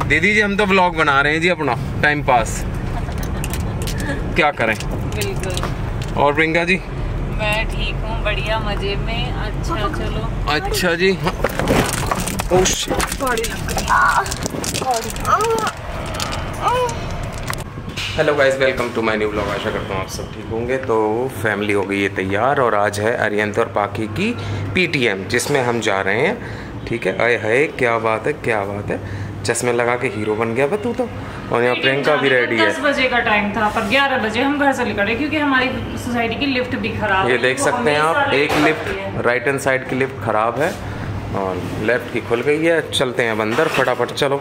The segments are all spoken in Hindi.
दीदी जी हम तो व्लॉग बना रहे हैं जी अपना टाइम पास, क्या करें। बिल्कुल। और प्रियंका जी? मैं ठीक हूँ, बढ़िया, मजे में। अच्छा चलो। अच्छा जी। Hello guys, welcome to my new vlog. आशा करता हूँ आप सब ठीक होंगे। तो फैमिली हो गई है तैयार और आज है अरियंत और पाकी की पीटीएम जिसमें हम जा रहे हैं। ठीक है, अरे है क्या बात है, क्या बात है। चश्मे लगा के हीरो बन गया तू तो। और यहाँ प्रियंका भी रेडी है। 10 बजे का टाइम था पर 11 बजे हम घर से निकले क्योंकि हमारी सोसाइटी की लिफ्ट भी खराब है। ये देख सकते हैं आप, एक लिफ्ट राइट हैंड साइड की लिफ्ट खराब है और लेफ्ट की खुल गई है। चलते हैं अब अंदर फटाफट, चलो।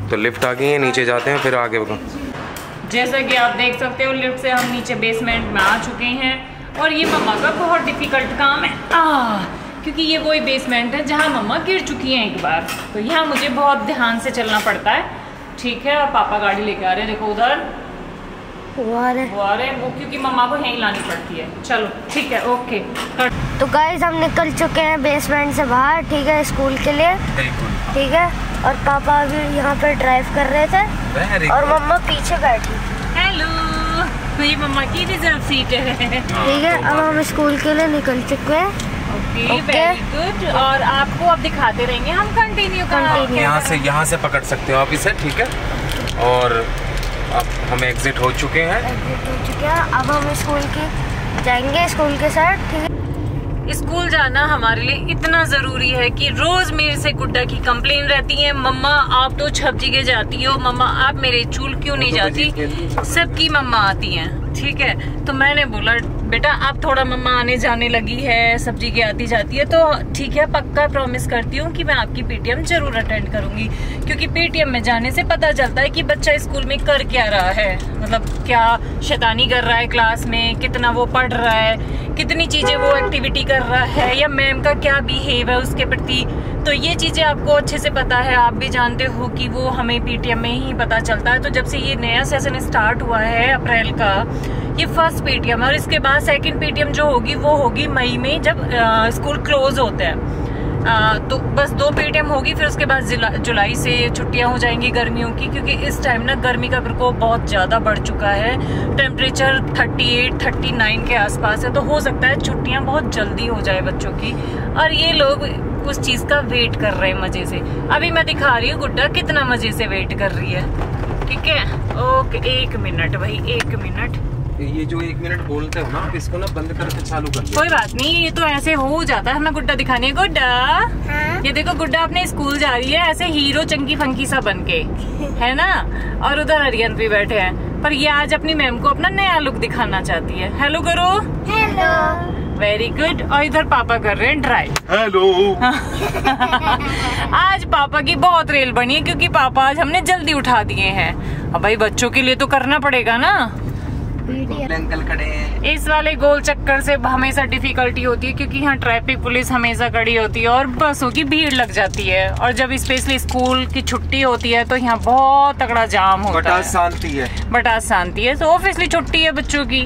तो लिफ्ट आ गई है, नीचे जाते हैं फिर आगे बताओ। जैसा कि आप देख सकते हो लिफ्ट से हम नीचे बेसमेंट में आ चुके हैं और ये मम्मा का बहुत डिफिकल्ट काम है क्योंकि ये वही बेसमेंट है जहाँ मम्मा गिर चुकी हैं एक बार, तो यहाँ मुझे बहुत ध्यान से चलना पड़ता है। ठीक है, और पापा गाड़ी लेके आ रहे हैं, देखो उधर वो आ रहे वो क्योंकि मम्मा को यहीं लानी पड़ती है। चलो ठीक है, ओके। तो गाइस हम निकल चुके हैं बेसमेंट से बाहर, ठीक है, स्कूल के लिए। ठीक है, और पापा भी यहाँ पे ड्राइव कर रहे थे और मम्मा पीछे बैठी। हेलो, मेरी मम्मा की रिजर्व सीट है। ठीक है, अब हम स्कूल के लिए निकल चुके हैं। Okay, very good. और आपको अब दिखाते रहेंगे हम कंटिन्यू। यहाँ से पकड़ सकते हो आप इसे, ठीक है। और अब हम एग्जिट हो चुके हैं। अब हम स्कूल की जाएंगे, स्कूल के साथ। ठीक है, स्कूल जाना हमारे लिए इतना जरूरी है कि रोज मेरे से गुड्डा की कंप्लेन रहती है, मम्मा आप तो छप जगह जाती हो, मम्मा आप मेरे चूल क्यों नहीं जाती। सबकी मम्मा आती हैं, ठीक है। तो मैंने बोला बेटा आप थोड़ा मम्मा आने जाने लगी है, सब जगह आती जाती है, तो ठीक है, पक्का प्रॉमिस करती हूँ कि मैं आपकी पीटीएम जरूर अटेंड करूंगी। क्योंकि पीटीएम में जाने से पता चलता है कि बच्चा स्कूल में कर क्या रहा है, मतलब क्या शैतानी कर रहा है क्लास में, कितना वो पढ़ रहा है, कितनी चीजें वो एक्टिविटी कर रहा है, या मैम का क्या बिहेव है उसके प्रति। तो ये चीजें आपको अच्छे से पता है, आप भी जानते हो कि वो हमें पीटीएम में ही पता चलता है। तो जब से ये नया सेशन स्टार्ट हुआ है अप्रैल का, ये फर्स्ट पीटीएम और इसके बाद सेकंड पीटीएम जो होगी वो होगी मई में जब स्कूल क्लोज होते हैं। तो बस 2 पीटीएम होगी, फिर उसके बाद जुलाई से छुट्टियां हो जाएंगी गर्मियों की, क्योंकि इस टाइम ना गर्मी का प्रकोप बहुत ज़्यादा बढ़ चुका है। टेम्परेचर 38-39 के आसपास है, तो हो सकता है छुट्टियां बहुत जल्दी हो जाए बच्चों की। और ये लोग उस चीज़ का वेट कर रहे हैं मज़े से। अभी मैं दिखा रही हूँ गुड्डा कितना मज़े से वेट कर रही है। ठीक है, ओके, 1 मिनट भाई, 1 मिनट। ये जो 1 मिनट बोलते हो ना आप, इसको ना बंद करके चालू कर दो। कोई बात नहीं, ये तो ऐसे हो जाता है। हमें गुड्डा दिखानी है। गुड्डा, हाँ? ये देखो गुड्डा अपने स्कूल जा रही है ऐसे हीरो चंकी फंकी सा बन के, है ना। और उधर अरियंत भी बैठे हैं, पर ये आज अपनी मैम को अपना नया लुक दिखाना चाहती है। हेलो करो। हेलो। Very good. और इधर पापा कर रहे हैं ड्राइव। हेलो। आज पापा की बहुत रेल बनी है क्योंकि पापा आज हमने जल्दी उठा दिए हैं। अब भाई बच्चों के लिए तो करना पड़ेगा ना। अंकल खड़े हैं। इस वाले गोल चक्कर से हमेशा डिफिकल्टी होती है क्योंकि यहाँ ट्रैफिक पुलिस हमेशा खड़ी होती है और बसों की भीड़ लग जाती है। और जब स्पेशली स्कूल की छुट्टी होती है तो यहाँ बहुत तगड़ा जाम होता है। शांति है, बट आज शांति है। तो ऑब्वियसली छुट्टी है बच्चों की,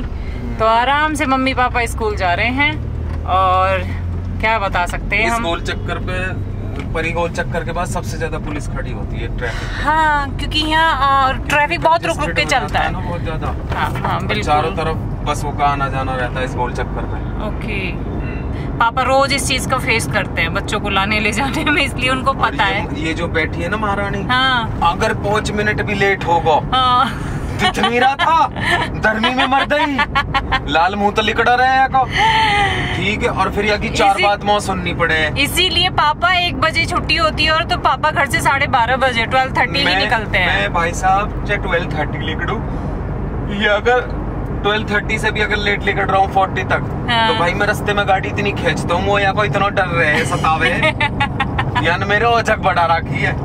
तो आराम से मम्मी पापा स्कूल जा रहे हैं। और क्या बता सकते हैं हम, गोल चक्कर पे गोल चक्कर के बाद सबसे ज्यादा पुलिस खड़ी होती है ट्रैफिक। हाँ, क्योंकि यहाँ ट्रैफिक बहुत रुक रुक के चलता है ना, बहुत ज्यादा। हाँ, बिल्कुल। चारों तरफ बसों का आना जाना रहता है इस गोल चक्कर पे। ओके। पापा रोज इस चीज को फेस करते हैं बच्चों को लाने ले जाने में, इसलिए उनको पता है। ये जो बैठी है ना महारानी, हाँ, अगर 5 मिनट भी लेट होगा, हाँ, दिख नहीं रहा था, गर्मी में मर गई, लाल मुंह तो लिकड़ा रहे को। ठीक है, और फिर यहाँ की 4 बात मौत सुननी पड़े। इसीलिए पापा 1 बजे छुट्टी होती है और तो पापा घर से 12:30 बजे 12:30 ही निकलते हैं। मैं भाई साहब 12:30 लिकड़ू, ये अगर 12:30 से भी अगर लेट निकल रहा हूँ 40 तक, हाँ। तो भाई मैं रास्ते में गाड़ी इतनी खींचता हूँ, वो यहाँ को इतना डर रहे है सतावे यानी मेरे ओझक बढ़ा रखी है।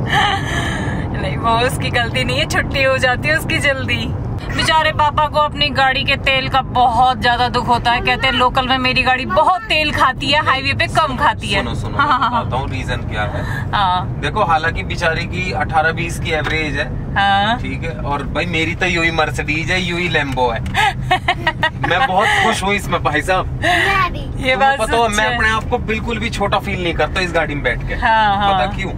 नहीं, वो उसकी गलती नहीं है, छुट्टी हो जाती है उसकी जल्दी। बेचारे पापा को अपनी गाड़ी के तेल का बहुत ज्यादा दुख होता है। कहते हैं लोकल में मेरी गाड़ी बहुत तेल खाती है, हाईवे पे कम खाती है। सुनो हाँ, बताता हूँ रीजन क्या है। हाँ, देखो हालांकि बेचारी की 18-20 की एवरेज है, हाँ। ठीक है, और भाई मेरी तो यूही मर्सिडीज है, यूही लैम्बो है। मैं बहुत खुश हूँ इसमें भाई साहब। ये बात पता है, मैं अपने आप को बिल्कुल भी छोटा फील नहीं करता इस गाड़ी में बैठ के। पता क्यों?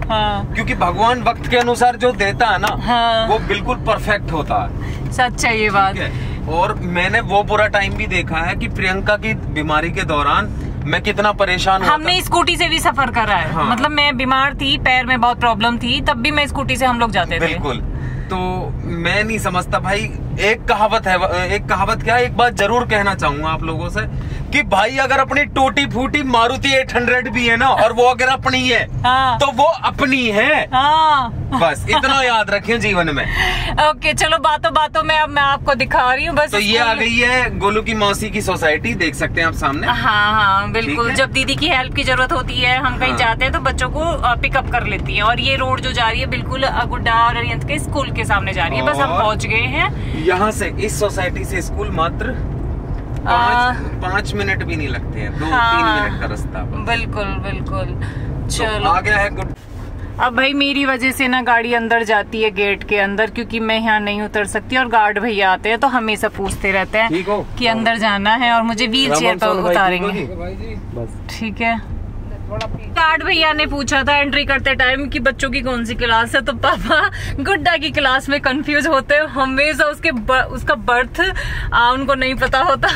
क्योंकि भगवान वक्त के अनुसार जो देता है ना, वो बिल्कुल परफेक्ट होता है। सच है ये बात। और मैंने वो पूरा टाइम भी देखा है कि प्रियंका की बीमारी के दौरान मैं कितना परेशान हुआ। हमने स्कूटी से भी सफर करा है। हाँ। मतलब मैं बीमार थी, पैर में बहुत प्रॉब्लम थी, तब भी मैं स्कूटी से हम लोग जाते थे। बिल्कुल। तो मैं नहीं समझता भाई, एक कहावत क्या, एक बात जरूर कहना चाहूंगा आप लोगों से कि भाई अगर अपनी टूटी फूटी मारुति 800 भी है ना, और वो अगर अपनी है, हाँ। तो वो अपनी है। हाँ। बस इतना याद रखें जीवन में। ओके चलो, बातों में अब मैं आपको दिखा रही हूँ बस। तो ये आ गई है गोलू की मौसी की सोसाइटी, देख सकते हैं आप सामने। हाँ बिल्कुल। जब दीदी की हेल्प की जरूरत होती है, हम कहीं जाते हैं तो बच्चों को पिकअप कर लेती है। और ये रोड जो जा रही है बिल्कुल गुड्डा और अरियंत के स्कूल के सामने जा रही है। बस हम पहुँच गए हैं। यहाँ से इस सोसाइटी से स्कूल मात्र 5 मिनट भी नहीं लगते हैं, 2-3 मिनट का रास्ता। बिल्कुल। चलो तो आ गया है गुड। अब भाई मेरी वजह से ना गाड़ी अंदर जाती है गेट के अंदर, क्योंकि मैं यहाँ नहीं उतर सकती और गार्ड भैया आते हैं तो हमेशा पूछते रहते हैं कि अंदर जाना है और मुझे व्हील चेयर पर उतारेंगे। ठीक है। गार्ड भैया ने पूछा था एंट्री करते टाइम कि बच्चों की कौन सी क्लास है, तो पापा गुड्डा की क्लास में कंफ्यूज होते हैं हमेशा। उसका बर्थ उनको नहीं पता होता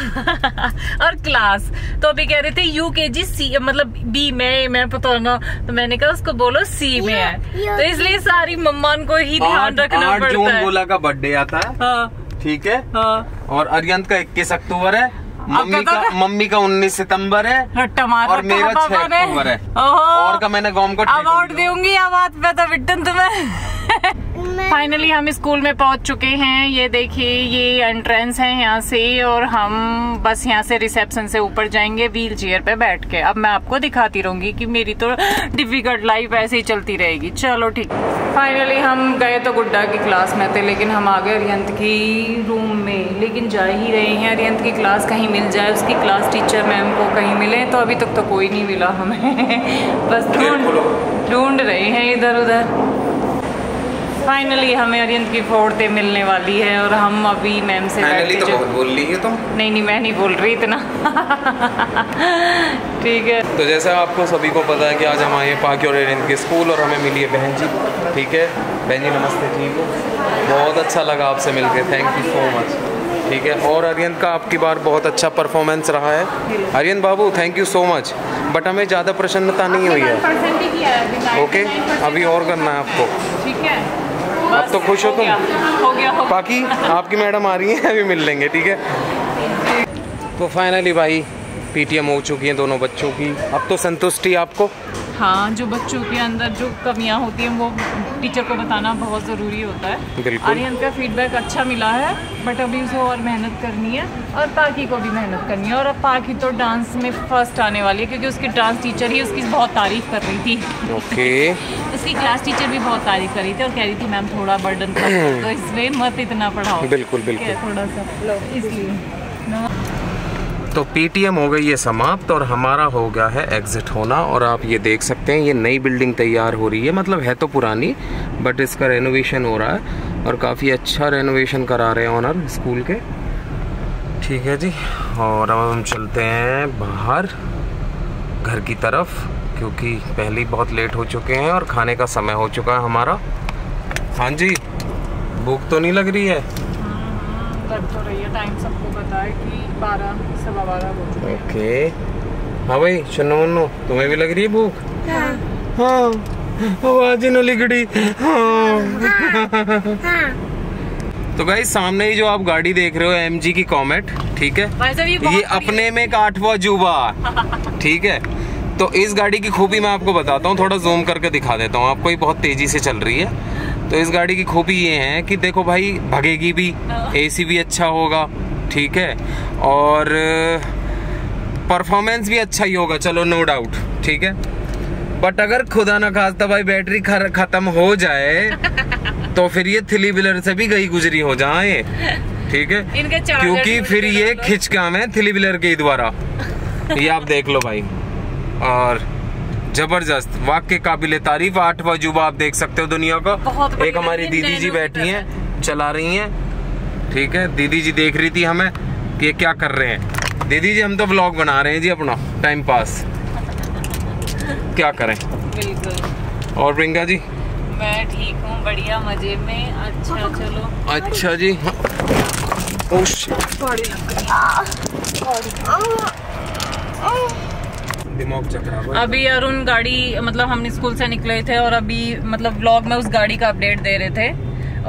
और क्लास तो अभी कह रहे थे UKG C, मतलब B में, मैं पता ना, तो मैंने कहा उसको बोलो C में है। तो इसलिए सारी मम्मा को ही ध्यान रखना पड़ता है। 8 जून गोला का बर्थडे आता है। हाँ। ठीक है। हाँ। और अरियंत का 21 अक्टूबर है। मम्मी का 19 सितंबर है। और मेरा 6 अक्टूबर है। और का मैंने गॉम को अवार्ड दूंगी आवाज पे तो बिट्टन तुम्हें। फाइनली हम स्कूल में पहुंच चुके हैं। ये देखिए, ये एंट्रेंस है यहाँ से, और हम बस यहाँ से रिसेप्शन से ऊपर जाएंगे व्हील चेयर पे बैठ के। अब मैं आपको दिखाती रहूंगी कि मेरी तो डिफिकल्ट लाइफ ऐसे ही चलती रहेगी। चलो ठीक। फाइनली हम गए तो गुड्डा की क्लास में थे, लेकिन हम आ गए अरियंत की रूम में। लेकिन जा ही रहे हैं, अरियंत की क्लास कहीं मिल जाए, उसकी क्लास टीचर मैम को कहीं मिले, तो अभी तक तो कोई नहीं मिला हमें। बस ढूंढ रहे हैं इधर उधर। फाइनली हमें अरियंत की 4th डे मिलने वाली है और हम अभी मैम से तो बहुत बोल रही है तुम। नहीं मैं नहीं बोल रही इतना। ठीक है। तो जैसा आपको सभी को पता है कि आज हम आए पाकि और अरियंत के स्कूल, और हमें मिली है बहन जी। ठीक है बहन जी, नमस्ते। ठीक है, बहुत अच्छा लगा आपसे मिलकर, थैंक यू सो मच। ठीक है, और अरियंत का आपकी बार बहुत अच्छा परफॉर्मेंस रहा है। अरियंत बाबू thank you so much, but हमें ज़्यादा प्रसन्नता नहीं हुई है। ओके, अभी और करना है आपको। ठीक है, अब तो खुश हो तुम? हो गया। बाकी आपकी मैडम आ रही हैं, अभी मिल लेंगे। ठीक है। तो फाइनली भाई PTM हो चुकी है दोनों बच्चों की। अब तो संतुष्टि आपको? हाँ, जो बच्चों के अंदर जो कमियां होती हैं वो टीचर को बताना बहुत ज़रूरी होता है। बिल्कुल। आर्यन का फीडबैक अच्छा मिला है, बट अभी उसे और मेहनत करनी है, और पाकी को भी मेहनत करनी है। और अब पाकी तो डांस में फर्स्ट आने वाली है, क्योंकि उसकी डांस टीचर ही उसकी बहुत तारीफ कर रही थी। ओके। उसकी क्लास टीचर भी बहुत तारीफ कर रही थी और कह रही थी मैम थोड़ा बर्डन कम, तो इसलिए मत इतना पढ़ाओ। बिल्कुल थोड़ा सा इसलिए। तो PTM हो गई है समाप्त, और हमारा हो गया है एग्जिट होना। और आप ये देख सकते हैं, ये नई बिल्डिंग तैयार हो रही है, मतलब है तो पुरानी, बट इसका रेनोवेशन हो रहा है, और काफ़ी अच्छा रेनोवेशन करा रहे हैं ऑनर स्कूल के। ठीक है जी, और अब हम चलते हैं बाहर घर की तरफ, क्योंकि पहले ही बहुत लेट हो चुके हैं और खाने का समय हो चुका है हमारा। हाँ जी, भूख तो नहीं लग रही है? लग तो रही है, टाइम सबको पता है कि 12-12:15 ओके। हाँ भाई सुनो मुन्नो, तुम्हें भी लग रही है भूख? हाँ, आवाज न लिगड़ी। तो गाइस, सामने ही जो आप गाड़ी देख रहे हो MG की कॉमेट, ठीक है, ये अपने में एक 8वां अजूबा। ठीक है, तो इस गाड़ी की खूबी मैं आपको बताता हूँ, थोड़ा जूम करके दिखा देता हूँ आपको। ये बहुत तेजी से चल रही है। तो इस गाड़ी की खूबी ये है कि देखो भाई, भगेगी भी, AC भी अच्छा होगा, ठीक है, और परफॉर्मेंस भी अच्छा ही होगा, चलो नो डाउट, ठीक है। बट अगर खुदा ना खास्ता भाई बैटरी खत्म हो जाए तो फिर ये 3 व्हीलर से भी गई गुजरी हो जाए, ठीक है, क्योंकि फिर ये खिंच काम है 3 व्हीलर के द्वारा। ये आप देख लो भाई। और जबरदस्त, वाकई काबिले तारीफ। 8वां अजूबा आप देख सकते हो दुनिया का। एक हमारी दीदी जी बैठी हैं, चला रही हैं, ठीक है। दीदी जी देख रही थी हमें कि क्या कर रहे हैं। दीदी जी हम तो व्लॉग बना रहे हैं जी, अपना टाइम पास, क्या करें। बिल्कुल। और प्रियंका जी? मैं ठीक हूँ, बढ़िया, मजे में। अच्छा चलो। अच्छा जी। दिमाग चकरा। अभी अरुण गाड़ी, मतलब हम स्कूल से निकले थे और अभी मतलब व्लॉग में उस गाड़ी का अपडेट दे रहे थे,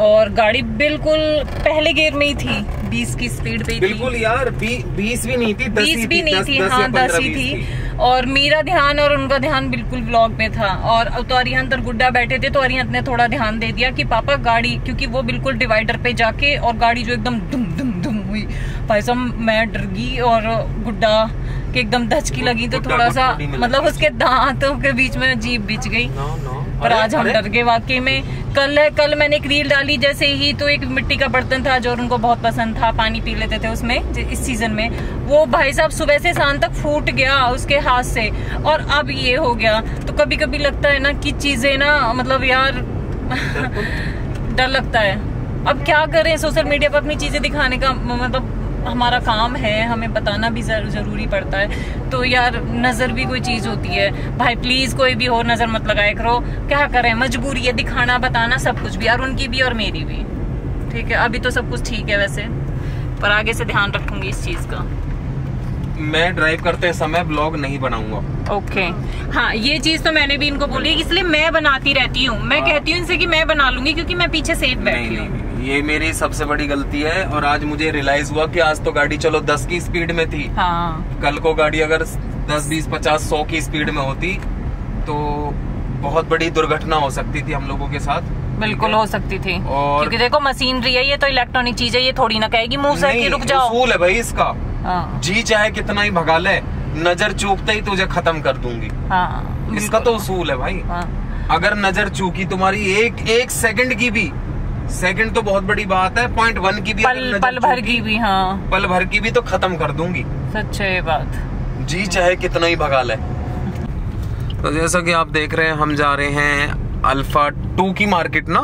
और गाड़ी बिल्कुल पहले गियर में ही थी, 20 की स्पीड पे ही बिल्कुल थी। यार 20 भी नहीं थी, 20 भी नहीं थी, हाँ 10 ही थी। और मेरा ध्यान और उनका ध्यान बिल्कुल व्लॉग में था। और तो अरिहंत और गुड्डा बैठे थे, तो अरिहंत ने थोड़ा ध्यान दे दिया कि पापा गाड़ी, क्योंकि वो बिल्कुल डिवाइडर पे जाके और गाड़ी जो एकदम दुम दुम दुम हुई, भाई साहब मैं डर गई और गुड्डा के एकदम धचकी लगी, तो थोड़ा सा मतलब उसके दांतों के बीच में जीभ बिच गई। पर आज हम डर गए वाकई में। कल मैंने एक रील डाली जैसे ही, तो एक मिट्टी का बर्तन था जो उनको बहुत पसंद था, पानी पी लेते थे उसमें इस सीजन में, वो भाई साहब सुबह से शाम तक फूट गया उसके हाथ से, और अब ये हो गया। तो कभी कभी लगता है ना कि चीजें ना, मतलब यार डर लगता है। अब क्या करें, सोशल मीडिया पर अपनी चीजें दिखाने का मतलब हमारा काम है, हमें बताना भी जरूरी पड़ता है। तो यार नजर भी कोई चीज होती है भाई, प्लीज कोई भी हो नजर मत लगाया करो। क्या करें, मजबूरी है, दिखाना बताना सब कुछ भी, और उनकी भी और मेरी भी। ठीक है, अभी तो सब कुछ ठीक है वैसे, पर आगे से ध्यान रखूंगी इस चीज का। मैं ड्राइव करते समय ब्लॉग नहीं बनाऊंगा। ओके। हाँ, ये चीज तो मैंने भी इनको बोली, इसलिए मैं बनाती रहती हूँ। मैं कहती हूँ इनसे कि मैं बना लूंगी, क्योंकि मैं पीछे सेफ बैठी हूँ। ये मेरी सबसे बड़ी गलती है, और आज मुझे रियलाइज हुआ कि आज तो गाड़ी चलो 10 की स्पीड में थी। हाँ। कल को गाड़ी अगर 10, 20, 50, 100 की स्पीड में होती तो बहुत बड़ी दुर्घटना हो सकती थी हम लोगों के साथ। बिल्कुल हो सकती थी, और क्योंकि देखो मशीनरी है, ये तो इलेक्ट्रॉनिक चीज है, ये थोड़ी ना कहेगी मुंह से कि रुक जाओ। उसूल है भाई इसका। हाँ। जी चाहे कितना ही भगा ले, नजर चूकते ही तुझे खत्म कर दूंगी। हाँ, इसका तो उसूल है भाई। हाँ। अगर नजर चूकी तुम्हारी एक सेकंड की भी, सेकंड तो बहुत बड़ी बात है, 0.1 की भी, पल भर की भी, हाँ पल भर की भी तो खत्म कर दूंगी। सच है ये बात। जी चाहे कितना ही भगा ले। तो जैसा कि आप देख रहे हैं, हम जा रहे हैं अल्फा 2 की मार्केट ना।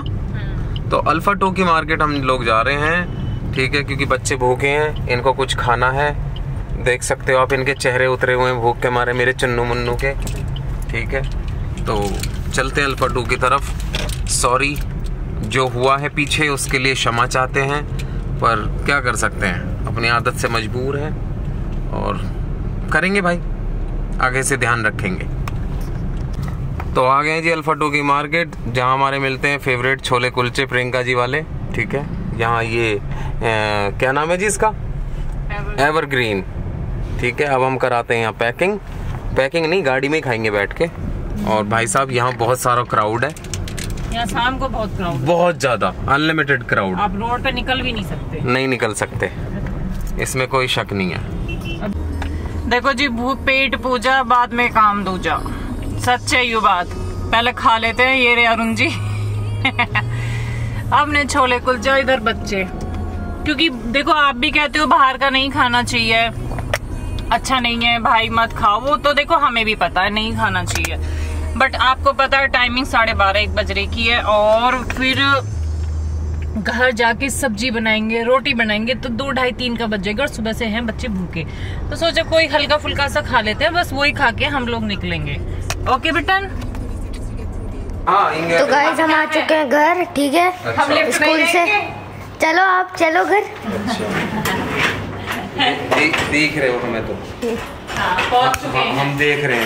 तो अल्फा 2 की मार्केट हम लोग जा रहे हैं, ठीक है, क्योंकि बच्चे भूखे हैं, इनको कुछ खाना है। देख सकते हो आप, इनके चेहरे उतरे हुए हैं भूख के मारे, मेरे चुन्नू मुन्नू के। ठीक है, तो चलते हैं अल्फा 2 की तरफ। सॉरी जो हुआ है पीछे, उसके लिए क्षमा चाहते हैं, पर क्या कर सकते हैं, अपनी आदत से मजबूर हैं, और करेंगे भाई, आगे से ध्यान रखेंगे। तो आ गए जी अल्फा 2 की मार्केट, जहां हमारे मिलते हैं फेवरेट छोले कुलचे प्रियंका जी वाले। ठीक है, यहाँ ये क्या नाम है जी इसका, एवरग्रीन। ठीक है, अब हम कराते हैं यहाँ पैकिंग नहीं, गाड़ी में ही खाएंगे बैठ के। और भाई साहब यहाँ बहुत सारा क्राउड है, यहाँ शाम को बहुत क्राउड, बहुत ज्यादा, अनलिमिटेड क्राउड। आप रोड पे निकल भी नहीं सकते। नहीं निकल सकते, इसमें कोई शक नहीं है। देखो जी, पेट पूजा बाद में काम दूजा, सच है ये बात। पहले खा लेते हैं, ये रे अरुण जी अब ने छोले कुलचा, इधर बच्चे, क्योंकि देखो आप भी कहते हो बाहर का नहीं खाना चाहिए, अच्छा नहीं है भाई मत खाओ, वो तो देखो हमें भी पता है नहीं खाना चाहिए, बट आपको पता है टाइमिंग 12:30-1 बज रही की है, और फिर घर जाके सब्जी बनाएंगे, रोटी बनाएंगे, तो 2, 2:30, 3 का बज जाएगा, और सुबह से हैं बच्चे भूखे, तो सोचा कोई हल्का फुल्का सा खा लेते हैं, बस वही खा के हम लोग निकलेंगे। Okay batten. तो गाइस हम आ चुके हैं घर, ठीक है, हम लिफ्ट स्कूल से। चलो आप चलो घर। देख रहे हो हमें तो, पहुंच चुके हैं, हम देख रहे हैं।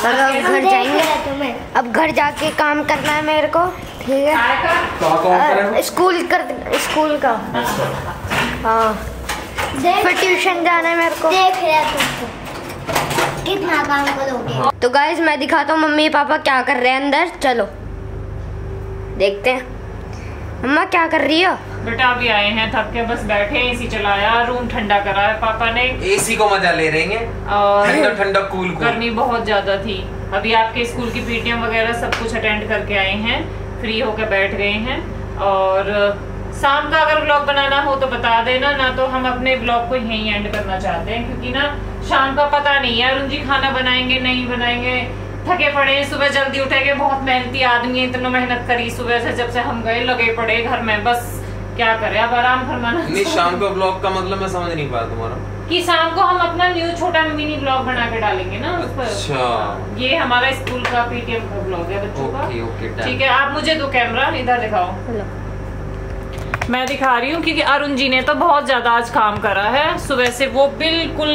और अब घर जाएंगे, अब घर जाके काम करना है मेरे को, ठीक है, स्कूल का। हाँ, फिर ट्यूशन जाना है मेरे को। देख रहे तुमको कितना काम करोगे। तो गाइस मैं दिखाता हूँ मम्मी पापा क्या कर रहे हैं अंदर, चलो देखते हैं। मम्मा क्या कर रही हो? बेटा अभी आए हैं थक के, बस बैठे, एसी चलाया, रूम ठंडा करा है पापा ने, एसी को मजा ले रहे हैं, और ठंडा कूल। गर्मी बहुत ज्यादा थी। अभी आपके स्कूल की पीटीएम वगैरह सब कुछ अटेंड करके आए हैं, फ्री होकर बैठ गए हैं, और शाम का अगर ब्लॉग बनाना हो तो बता देना, ना तो हम अपने ब्लॉग को यहीं एंड करना चाहते हैं, क्योंकि ना शाम का पता नहीं है अरुण जी खाना बनाएंगे नहीं बनाएंगे, थके पड़े हैं, सुबह जल्दी उठेंगे, बहुत मेहनती आदमी है, इतना मेहनत करी सुबह से, जब से हम गए लगे पड़े घर में, बस क्या करें अब आराम फरमाना। नहीं शाम को ब्लॉग का मतलब मैं समझ नहीं पाया तुम्हारा, कि शाम को हम अपना न्यू छोटा मिनी ब्लॉग बना के डालेंगे ना उस पर। अच्छा ये हमारा स्कूल का पीटीएम का ब्लॉग है बच्चों का। ठीक है, आप मुझे दो कैमरा इधर दिखाओ। मैं दिखा रही हूँ क्योंकि अरुण जी ने तो बहुत ज्यादा आज काम करा है सुबह से, वो बिल्कुल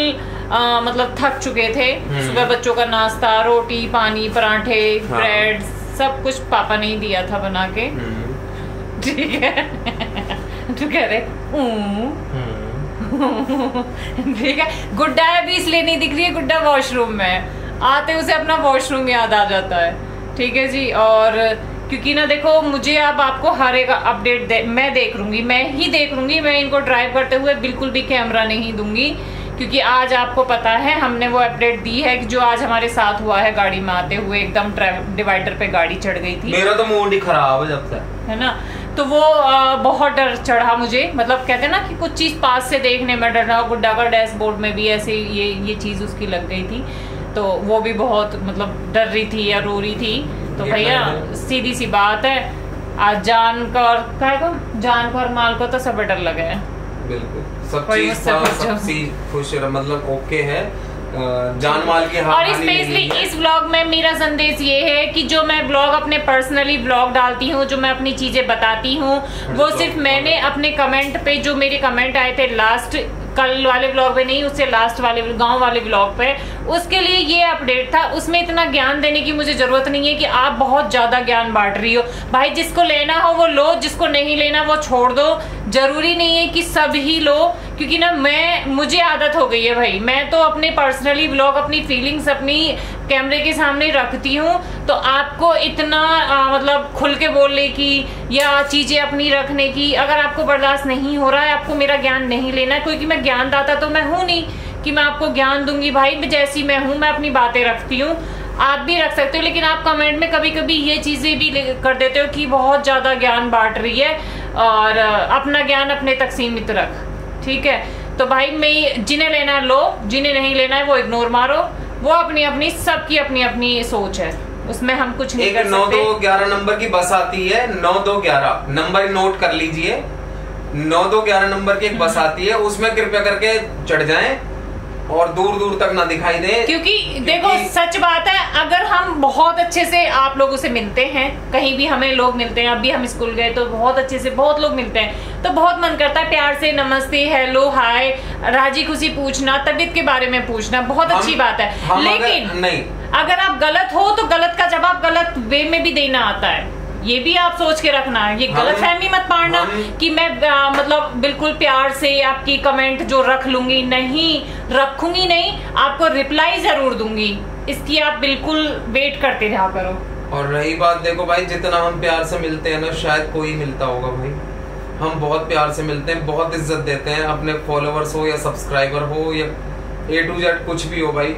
मतलब थक चुके थे। सुबह बच्चों का नाश्ता, रोटी पानी, पराठे, ब्रेड, सब कुछ पापा ने ही दिया था बना के। ठीक है तू कह रहे ठीक है। गुड्डा अभी इसलिए नहीं दिख रही है, गुड्डा वॉशरूम में, आते उसे अपना वॉशरूम याद आ जाता है। ठीक है जी, और क्योंकि ना देखो मुझे अब आपको हर एक अपडेट मैं देख लूंगी, मैं ही देख लूंगी, मैं इनको ड्राइव करते हुए बिल्कुल भी कैमरा नहीं दूंगी, क्योंकि आज आपको पता है हमने वो अपडेट दी है कि जो आज हमारे साथ हुआ है गाड़ी में आते हुए, एकदम डिवाइडर पे गाड़ी चढ़ गई थी। मेरा तो मूड ही खराब है जब से, है ना, तो वो बहुत डर चढ़ा मुझे, मतलब कहते हैं ना कि कुछ चीज पास से देखने में डर रहा। गुड्डा का डैशबोर्ड में भी ऐसे ये चीज उसकी लग गई थी, तो वो भी बहुत मतलब डर रही थी या रो रही थी। तो भैया सीधी सी बात है, आज जान का और माल को तो सब डर लगा है। बिल्कुल सब चीज खुश मतलब ओके है, जान माल की और स्पेशली इस व्लॉग में मेरा संदेश ये है कि जो मैं व्लॉग अपने पर्सनली व्लॉग डालती हूँ, जो मैं अपनी चीजें बताती हूँ, वो सिर्फ मैंने अपने कमेंट पे, जो मेरे कमेंट आए थे लास्ट कल वाले व्लॉग पे नहीं, उससे लास्ट वाले गांव वाले व्लॉग पे, उसके लिए ये अपडेट था। उसमें इतना ज्ञान देने की मुझे जरूरत नहीं है कि आप बहुत ज्यादा ज्ञान बांट रही हो। भाई जिसको लेना हो वो लो, जिसको नहीं लेना वो छोड़ दो। जरूरी नहीं है कि सब ही लो, क्योंकि ना मुझे आदत हो गई है भाई, मैं तो अपने पर्सनली व्लॉग, अपनी फीलिंग्स अपनी कैमरे के सामने रखती हूँ। तो आपको इतना मतलब खुल के बोलने की या चीजें अपनी रखने की अगर आपको बर्दाश्त नहीं हो रहा है, आपको मेरा ज्ञान नहीं लेना है, क्योंकि मैं ज्ञानदाता तो मैं हूँ नहीं कि मैं आपको ज्ञान दूंगी। भाई जैसी मैं हूँ मैं अपनी बातें रखती हूँ, आप भी रख सकते हो, लेकिन आप कमेंट में कभी कभी ये चीजें भी कर देते हो कि बहुत ज्यादा ज्ञान बांट रही है, और अपना ज्ञान अपने तक सीमित रख। ठीक है, तो भाई मैं जिन्हें लेना लो, जिन्हें नहीं लेना है वो इग्नोर मारो, वो अपनी अपनी सबकी अपनी अपनी सोच है, उसमें हम कुछ नहीं कर सकते। 9-2-11 नंबर की बस आती है, 9-2-11 नंबर नोट कर लीजिए, 9-2-11 नंबर की एक बस आती है, उसमें कृपया करके चढ़ जाएं और दूर दूर तक ना दिखाई दे। क्योंकि देखो सच बात है, अगर हम बहुत अच्छे से आप लोगों से मिलते हैं, कहीं भी हमें लोग मिलते हैं, अभी हम स्कूल गए तो बहुत अच्छे से बहुत लोग मिलते हैं, तो बहुत मन करता है प्यार से नमस्ते, हेलो, हाय, राजी खुशी पूछना, तबीयत के बारे में पूछना, बहुत अच्छी बात है। लेकिन नहीं, अगर आप गलत हो तो गलत का जवाब गलत वे में भी देना आता है, ये भी आप सोच के रखना है। ये गलत फहमी मत पाड़ना कि मैं मतलब बिल्कुल प्यार से आपकी कमेंट जो रख लूंगी, नहीं रखूंगी, नहीं, आपको रिप्लाई जरूर दूंगी, इसकी आप बिल्कुल वेट करते रहा करो। और रही बात, देखो भाई जितना हम प्यार से मिलते हैं ना, शायद कोई मिलता होगा भाई, हम बहुत प्यार से मिलते हैं, बहुत इज्जत देते हैं, अपने फॉलोअर्स हो या सब्सक्राइबर हो या A to Z कुछ भी हो भाई,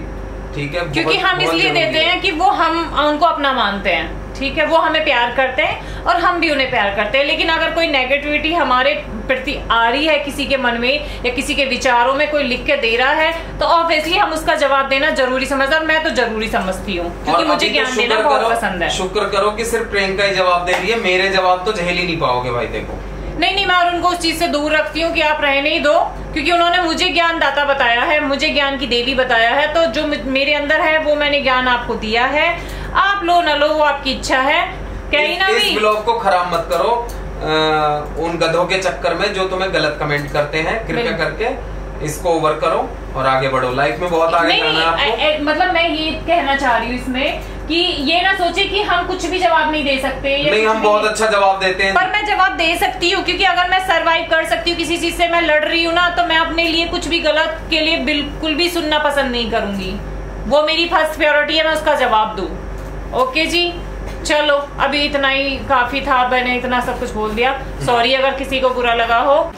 ठीक है, क्योंकि हम इसलिए देते हैं कि वो हम उनको अपना मानते हैं, ठीक है, वो हमें प्यार करते हैं और हम भी उन्हें प्यार करते हैं। लेकिन अगर कोई नेगेटिविटी हमारे प्रति आ रही है, किसी के मन में या किसी के विचारों में कोई लिख के दे रहा है, तो ऑब्वियसली हम उसका जवाब देना जरूरी समझता हूँ, मैं तो जरूरी समझती हूँ, क्योंकि मुझे ज्ञान देना बहुत पसंद है। शुक्र करो कि सिर्फ प्रियंका ही जवाब दे रही है, मेरे जवाब तो झेल ही नहीं पाओगे भाई। देखो नहीं, मैं और उनको उस चीज से दूर रखती हूँ कि आप रहने ही दो, क्योंकि उन्होंने मुझे ज्ञानदाता बताया है, मुझे ज्ञान की देवी बताया है, तो जो मेरे अंदर है वो मैंने ज्ञान आपको दिया है, आप लो ना लो वो आपकी इच्छा है। कहीं ना भी इस ब्लॉग को खराब मत करो उन गधों के चक्कर में जो तुम्हें गलत कमेंट करते हैं, कृपया करके इसको ओवर करो और आगे बढ़ो, लाइफ में बहुत आगे जाना है आपको। मतलब मैं ये कहना चाह रही हूँ इसमें कि ये ना सोचे कि हम कुछ भी जवाब नहीं दे सकते, नहीं, हम बहुत अच्छा जवाब देते हैं, पर मैं जवाब दे सकती हूँ, क्योंकि अगर मैं सरवाइव कर सकती हूँ किसी चीज से, मैं लड़ रही हूँ ना, तो मैं अपने लिए कुछ भी गलत के लिए बिल्कुल भी सुनना पसंद नहीं करूंगी, वो मेरी फर्स्ट प्रायोरिटी है, मैं उसका जवाब दूं। ओके जी, चलो अभी इतना ही काफी था, मैंने इतना सब कुछ बोल दिया, सॉरी अगर किसी को बुरा लगा हो।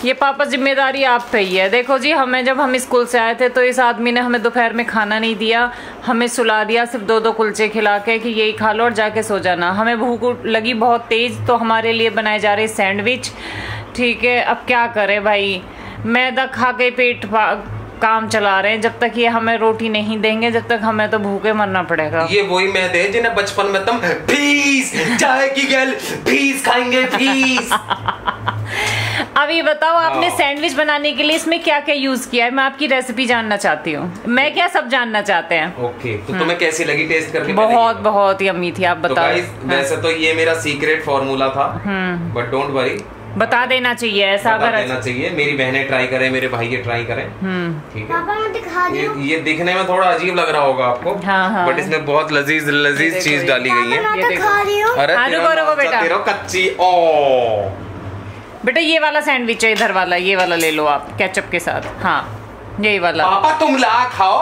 ये पापा जिम्मेदारी आप पे ही है। देखो जी, जब हम स्कूल से आए थे तो इस आदमी ने हमें दोपहर में खाना नहीं दिया, हमें सुला दिया सिर्फ 2-2 कुलचे खिला के कि यही खा लो और जाके सो जाना। हमें भूख लगी बहुत तेज, तो हमारे लिए बनाए जा रहे सैंडविच, ठीक है, अब क्या करें भाई, मैदा खा के पेट काम चला रहे हैं। जब तक ये हमें रोटी नहीं देंगे, जब तक हमें तो भूखे मरना पड़ेगा। ये वही मैदे जिन्हें बचपन में तुम फीस चाय की गैल फीस खाएंगे फीस। अब ये बताओ, आपने सैंडविच बनाने के लिए इसमें क्या क्या यूज किया है? मैं आपकी रेसिपी जानना चाहती हूँ। मैं क्या, सब जानना चाहते हैं। ओके, तो तुम्हें कैसी लगी टेस्ट करके? बहुत यम्मी थी। आप बताओ। तो वैसे तो ये मेरा सीक्रेट फॉर्मूला था, बट डोंट वरी, बता देना चाहिए ऐसा। बता देना चाहिए। मेरी बहनें ट्राई करें, मेरे भाई ये ट्राई करें, ठीक है। ये दिखने में थोड़ा अजीब लग रहा होगा आपको, बट इसमें बहुत लजीज चीज डाली गई है। अरे बेटा कच्ची ओ बेटा, ये वाला सैंडविच है, इधर वाला, ये वाला ले लो आप केचप के साथ। हाँ, यही वाला। पापा तुम ला खाओ।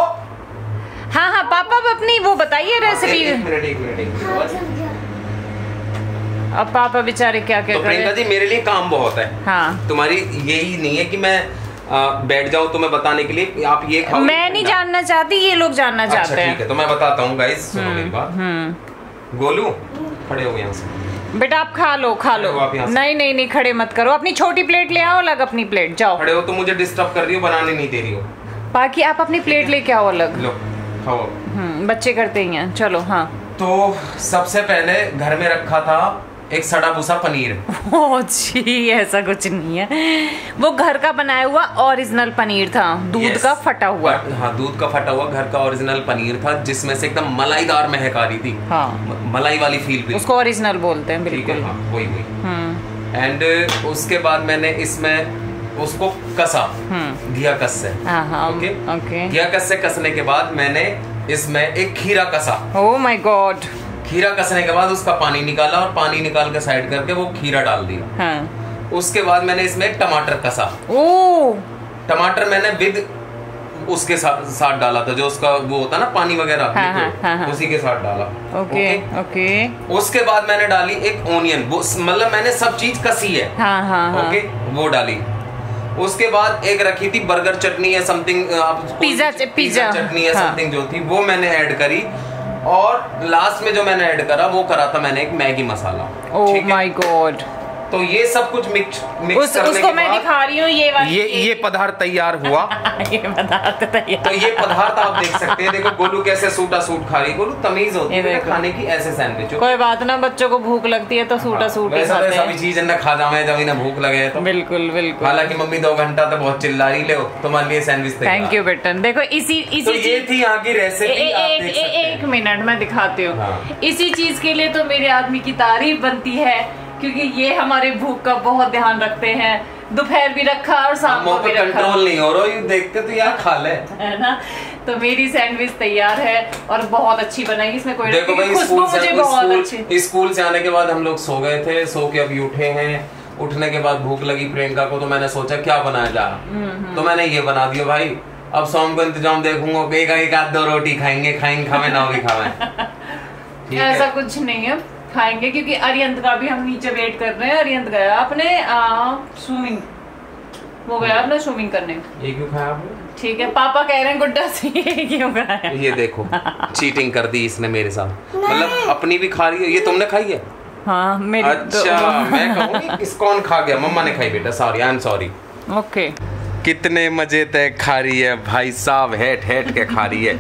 हाँ पापा, अब अपनी वो बताइए रेसिपी। एक मिनट। अब पापा बेचारे क्या क्या तो प्रियंका जी, मेरे लिए काम बहुत है। हाँ, तुम्हारी यही नहीं है कि मैं बैठ जाऊं तुम्हें बताने के लिए, आप ये खाओ। मैं नहीं जानना चाहती, ये लोग जानना चाहते हैं। ठीक है, तो मैं बताता हूँ गाइस, सुनो मेरी बात। गोलू खड़े हो यहाँ से। बेटा आप खा लो। नहीं, खड़े मत करो। अपनी छोटी प्लेट ले आओ अलग, अपनी प्लेट। जाओ। खड़े हो तो मुझे डिस्टर्ब कर रही हो, बनाने नहीं दे रही हो। बाकी आप अपनी प्लेट लेके आओ अलग। लो खाओ। बच्चे करते ही हैं। चलो। हाँ, तो सबसे पहले घर में रखा था एक सड़ा भूसा पनीर। ओह जी, ऐसा कुछ नहीं है, वो घर का बनाया हुआ ओरिजिनल पनीर था, दूध का फटा हुआ। हाँ, दूध का फटा हुआ घर का ओरिजिनल पनीर था, जिसमें से एकदम मलाईदार महक आ रही थी। हाँ, मलाई वाली फील भी, उसको ओरिजिनल बोलते हैं। बिल्कुल। हाँ, वही। एंड उसके बाद मैंने इसमें उसको कसा घिया कस से। ओके। घिया कस से कसने के बाद मैंने इसमें एक खीरा कसा। Oh my God. खीरा कसने के बाद उसका पानी निकाला, और पानी निकाल के साइड करके वो खीरा डाल दिया। हाँ। उसके बाद मैंने इसमें एक टमाटर कसा। टमाटर मैंने विद उसके साथ डाला था, जो उसका वो होता ना पानी वगैरह। हाँ। उसी के साथ डाला। ओके। उसके बाद मैंने डाली एक ओनियन, मतलब मैंने सब चीज कसी है। ओके, वो डाली। उसके बाद एक रखी थी बर्गर चटनी है समथिंग, पिज्जा चटनी है समथिंग, जो थी वो मैंने ऐड करी। और लास्ट में जो मैंने ऐड करा वो करा था मैंने एक Maggi masala. Oh my God. तो ये सब कुछ मिक्स करने उसको मैं दिखा रही हूँ। ये पदार्थ तैयार हुआ। ये पदार्थ तैयार। तो ये पदार्थ आप देख सकते हैं। देखो गोलू कैसे सूटा सूट खा रही है। गोलू तमीज होती है खाने की, ऐसे सैंडविच। कोई बात ना, बच्चों को भूख लगती है तो सूटा सूट ही खाते हैं। सभी चीज न खा जावे जब इन्हें भूख लगे तो। बिल्कुल। हालांकि मम्मी 2 घंटा तो बहुत चिल्ला रही, ले तुम्हारे लिए सैंडविच। थैंक यू बेटा। देखो इसी तो ये थी यहाँ की रेसिपी। एक मिनट मैं दिखाती हूँ। इसी चीज के लिए तो मेरे आदमी की तारीफ बनती है, क्योंकि ये हमारे भूख का बहुत ध्यान रखते हैं। दोपहर भी रखा और शाम को भी रखा। कंट्रोल नहीं हो रहा, ये देखते तो यार खा ले, है ना। तो मेरी सैंडविच तैयार है और बहुत अच्छी बनाई। इसमें कोई देखो भाई, स्कूल से आने के बाद हम लोग सो गए थे, सो के अभी उठे हैं। उठने के बाद भूख लगी प्रियंका को, तो मैंने सोचा क्या बनाया जाए, तो मैंने ये बना दिया भाई। अब शाम को इंतजाम देखूंगा, एक आध 2 रोटी खाएंगे खावे ना भी खावे। ऐसा कुछ नहीं है, खाएंगे, क्योंकि अरियंत का भी हम नीचे वेट कर रहे हैं। अरियंत गया अपने स्विमिंग, वो गया अपना स्विमिंग करने। ये क्यों खाया आपने? ठीक है, पापा कह रहे हैं गुड्डा से ये क्यों खाया। ये देखो चीटिंग कर दी इसने मेरे साथ, मतलब अपनी भी खा रही है। ये तुमने खाई है? हाँ मेरी। अच्छा मैं कहूँगी किस कौन खा गया? मम्मा ने खाई बेटा, sorry, I am sorry. Okay. कितने मजे तक खा रही है भाई साहब, हेट के खा रही है।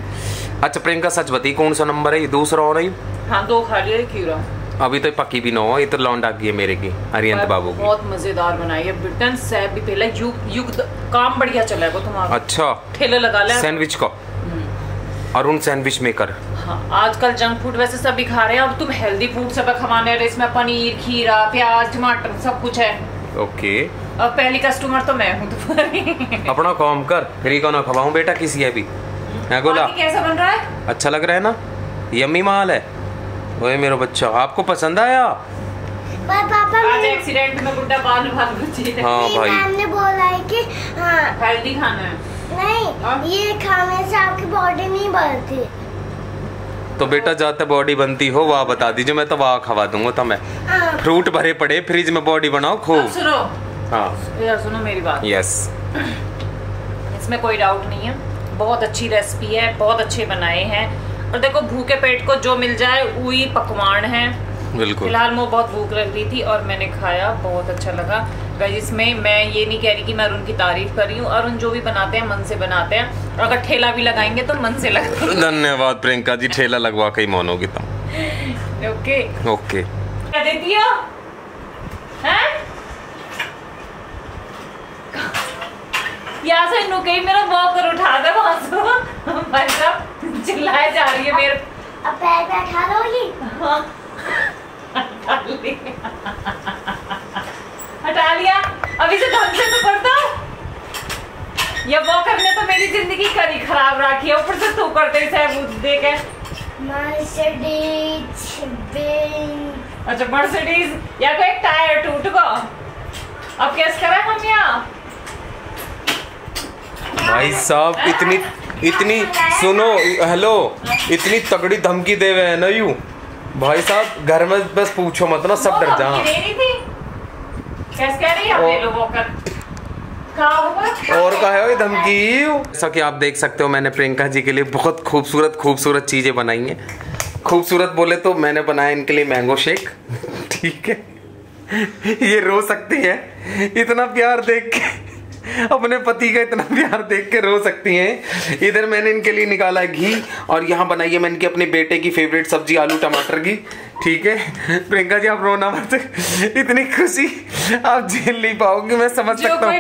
अच्छा प्रियंका सच बती, कौन सा नंबर है ये? दूसरा हो रही? हाँ 2 खा लिया खीरा। अभी तो पक्की भी ना हो, ये तो लौंडा की है मेरे की, अरियंत बाबू की। बहुत मजेदार बनाई है ब्रिटन से भी पहले। युग काम बढ़िया चला है तुम्हारा। अच्छा, ठेले लगा ले सैंडविच का। Arun sandwich maker. हाँ, आजकल जंक फूड वैसे सभी खा रहे हैं, अब तुम हेल्दी फूड सब खवाने रहे। इसमें पनीर, खीरा, प्याज, टमाटर सब कुछ है। ओके। अब पहली कस्टमर तो मैं हूँ तुम्हारी। अपना काम कर, फ्री को ना खवाऊं बेटा किसी है भी। गोला कैसा बन रहा है? अच्छा लग रहा है ना? यम्मी माल है। ओए मेरा बच्चा, आपको पसंद आया? पापा आज एक्सीडेंट में गुड्डा बाल बची है। हाँ भाई, मैंने बोला है कि हेल्दी खाना है। नहीं, ये खाने से आपकी बॉडी नहीं बढ़ती। तो बेटा जाते बॉडी बनती हो वहाँ बता दीजिए, मैं तो वहाँ खवा दूंगा। तो मैं फ्रूट भरे पड़े फ्रिज में, बॉडी बनाओ खूब। सुनो, हाँ यार सुनो मेरी बात। यस, इसमें कोई डाउट नहीं है, बहुत अच्छी रेसिपी है, बहुत अच्छे बनाए हैं। और देखो भूखे पेट को जो मिल जाए वही पकवान है। बिल्कुल। फिलहाल मुझे बहुत भूख लग रही थी और मैंने खाया, बहुत अच्छा लगा। गाइस इसमें मैं ये नहीं कह रही कि मैं अरुण की तारीफ कर रही हूँ, अरुण जो भी बनाते हैं मन से बनाते हैं, और अगर ठेला भी लगाएंगे तो मन से लगाएंगे। धन्यवाद प्रियंका जी, ठेला लगवा के ही मानोगी तुम। ओके ओके क्या देती हो हैं? यहाँ से नुके मेरा वॉकर उठा दे वहां से, भाई साहब चिल्लाए जा रही है मेरे। अब पैर पे उठा लोगी? हाँ हटा लिया, अभी से ढंग से तो कर दो। ये वॉकर ने तो मेरी जिंदगी करी खराब रखी है, ऊपर से तू करते दे के। Mercedes Benz. अच्छा मर्सिडीज या तो एक टायर टूट गो, अब कैसे करें हम यहाँ? भाई साहब इतनी सुनो, हेलो, इतनी तगड़ी धमकी दे हुए हैं ना यू भाई साहब, घर में बस पूछो मत ना, सब डर जा। कैसे कह रही है लोगों का और का है धमकी। जैसा कि आप देख सकते हो मैंने प्रियंका जी के लिए बहुत खूबसूरत चीजें बनाई हैं। खूबसूरत बोले तो मैंने बनाया इनके लिए मैंगो शेक, ठीक है। ये रो सकती है, इतना प्यार देख के, अपने पति का इतना प्यार देख के रो सकती हैं। इधर मैंने इनके लिए निकाला है घी, और यहाँ बनाई है मैंने इनके अपने बेटे की फेवरेट सब्जी आलू टमाटर की, ठीक है। प्रियंका जी आप रोना मत, इतनी खुशी आप झेल नहीं पाओगी, मैं समझ सकता हूँ।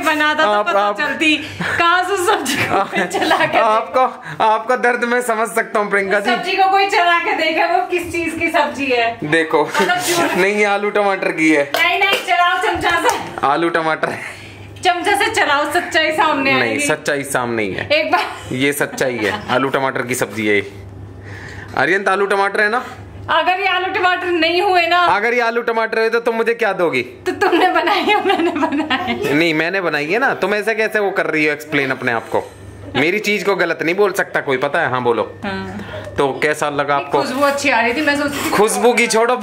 आपका दर्द मैं समझ सकता हूँ प्रियंका जी। सब्जी को कोई चला के देखा वो किस चीज की सब्जी है? देखो नहीं, ये आलू टमाटर की है। नहीं चलाओ चमचा से, आलू टमाटर चमचा से चलाओ, सच्चाई सामने आएगी। नहीं सच्चाई सामने ही है, एक बार ये सच्चाई है, आलू टमाटर की सब्जी है। आर्यन आलू टमाटर है ना? अगर ये आलू टमाटर नहीं हुए ना, अगर ये आलू टमाटर हुए तो तुम मुझे क्या दोगी? तो तुमने बनाई है मैंने बनाई? नहीं मैंने बनाई है ना, तुम ऐसे कैसे वो कर रही हो एक्सप्लेन अपने आप को? मेरी चीज को गलत नहीं बोल सकता कोई, पता है? हाँ बोलो। तो कैसा लगा आपको? खुशबू अच्छी आ रही थी, मैं सोचती खुशबू की छोड़ो,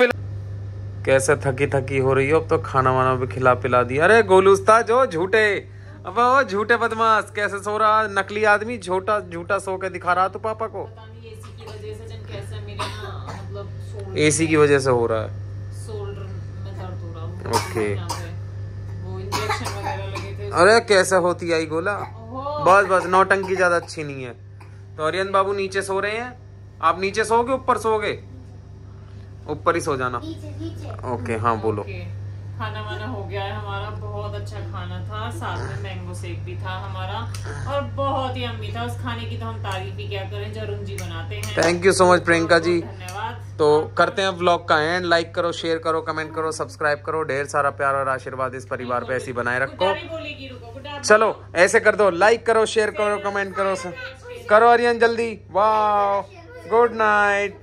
कैसे थकी हो रही हो? अब तो खाना वाना भी खिला पिला दिया। अरे गोलूस्ता जो झूठे, अब वो झूठे बदमाश, कैसे सो रहा नकली आदमी, झूठा सो के दिखा रहा तू पापा को। एसी की वजह से हो रहा है, ओके। अरे कैसे होती आई गोला, बस नौटंकी ज्यादा अच्छी नहीं है। तो आर्यन बाबू नीचे सो रहे हैं, आप नीचे सोओगे ऊपर सोओगे? ऊपर ही सो जाना। ओके हाँ बोलो। खाना वाना हो गया है हमारा, बहुत अच्छा खाना था, साथ में मैंगो शेक भी था हमारा, और बहुत ही अम्मी था। उस खाने की तो हम तारीफ ही क्या करें जो अरुण जी बनाते हैं। Thank you so much Priyanka ji, धन्यवाद। तो करते हैं व्लॉग का एंड। लाइक करो, शेयर करो, कमेंट करो, सब्सक्राइब करो। ढेर सारा प्यार और आशीर्वाद इस परिवार पे ऐसी बनाए रखो। चलो ऐसे कर दो, लाइक करो, शेयर करो, कमेंट करो, करो आर्यन जल्दी। वाह, गुड नाइट।